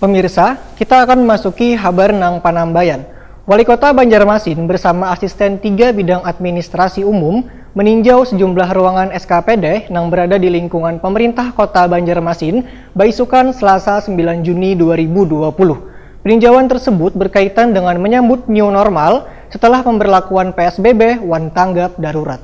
Pemirsa, kita akan memasuki Habar Nang Panambayan. Wali Kota Banjarmasin bersama asisten 3 bidang administrasi umum meninjau sejumlah ruangan SKPD yang berada di lingkungan pemerintah Kota Banjarmasin, Baisukan Selasa 9 Juni 2020. Peninjauan tersebut berkaitan dengan menyambut new normal setelah pemberlakuan PSBB One Tanggap Darurat.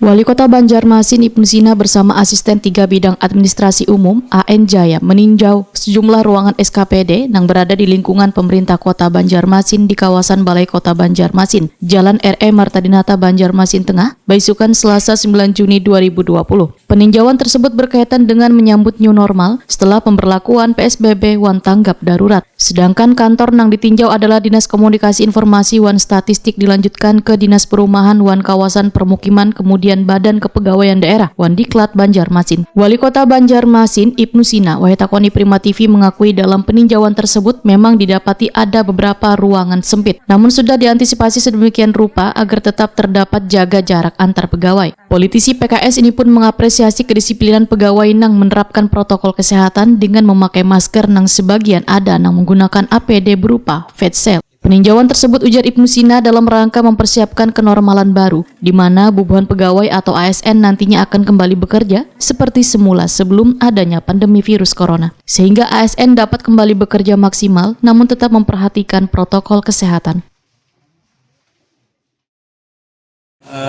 Wali Kota Banjarmasin Ibnu Sina bersama asisten 3 bidang administrasi umum AN Jaya meninjau sejumlah ruangan SKPD yang berada di lingkungan pemerintah Kota Banjarmasin di kawasan Balai Kota Banjarmasin, Jalan RE Martadinata Banjarmasin Tengah, Baisukan Selasa 9 Juni 2020. Peninjauan tersebut berkaitan dengan menyambut new normal setelah pemberlakuan PSBB One Tanggap Darurat. Sedangkan kantor yang ditinjau adalah Dinas Komunikasi Informasi Wan Statistik dilanjutkan ke Dinas Perumahan Wan Kawasan Permukiman kemudian Badan Kepegawaian Daerah Wan Diklat Banjarmasin. Wali Kota Banjarmasin Ibnu Sina Wahetakoni Prima TV mengakui dalam peninjauan tersebut memang didapati ada beberapa ruangan sempit, namun sudah diantisipasi sedemikian rupa agar tetap terdapat jaga jarak antar pegawai. Politisi PKS ini pun mengapresiasi kedisiplinan pegawai yang menerapkan protokol kesehatan dengan memakai masker yang sebagian ada yang menggunakan APD berupa face shield. Peninjauan tersebut, ujar Ibnu Sina, dalam rangka mempersiapkan kenormalan baru, di mana bubuhan pegawai atau ASN nantinya akan kembali bekerja seperti semula sebelum adanya pandemi virus corona. Sehingga ASN dapat kembali bekerja maksimal, namun tetap memperhatikan protokol kesehatan.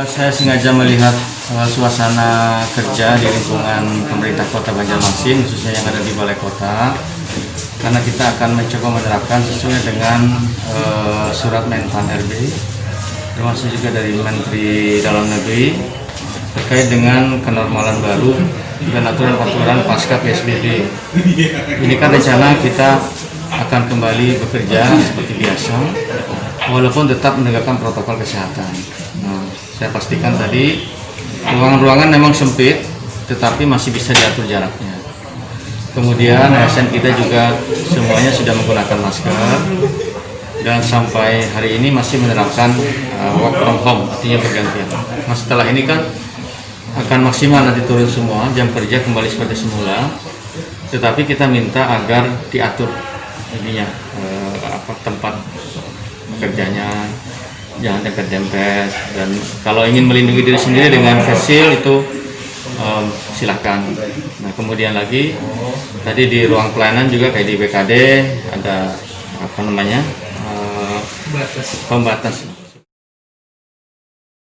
Saya sengaja melihat suasana kerja di lingkungan pemerintah Kota Banjarmasin, khususnya yang ada di Balai Kota, karena kita akan mencoba menerapkan sesuai dengan surat Menpan RB, termasuk juga dari Menteri Dalam Negeri terkait dengan kenormalan baru dan aturan-aturan pasca PSBB. Ini kan rencana kita akan kembali bekerja seperti biasa, walaupun tetap menegakkan protokol kesehatan. Nah, saya pastikan tadi ruangan-ruangan memang sempit, tetapi masih bisa diatur jaraknya. Kemudian ASN kita juga semuanya sudah menggunakan masker dan sampai hari ini masih menerapkan work from home, artinya bergantian. Nah, setelah ini kan akan maksimal nanti turun semua, jam kerja kembali seperti semula, tetapi kita minta agar diatur ininya tempat bekerjanya, jangan dekat-dempet, dan kalau ingin melindungi diri sendiri dengan face shield itu silakan. Nah, kemudian lagi tadi di ruang pelayanan juga kayak di BKD ada pembatas.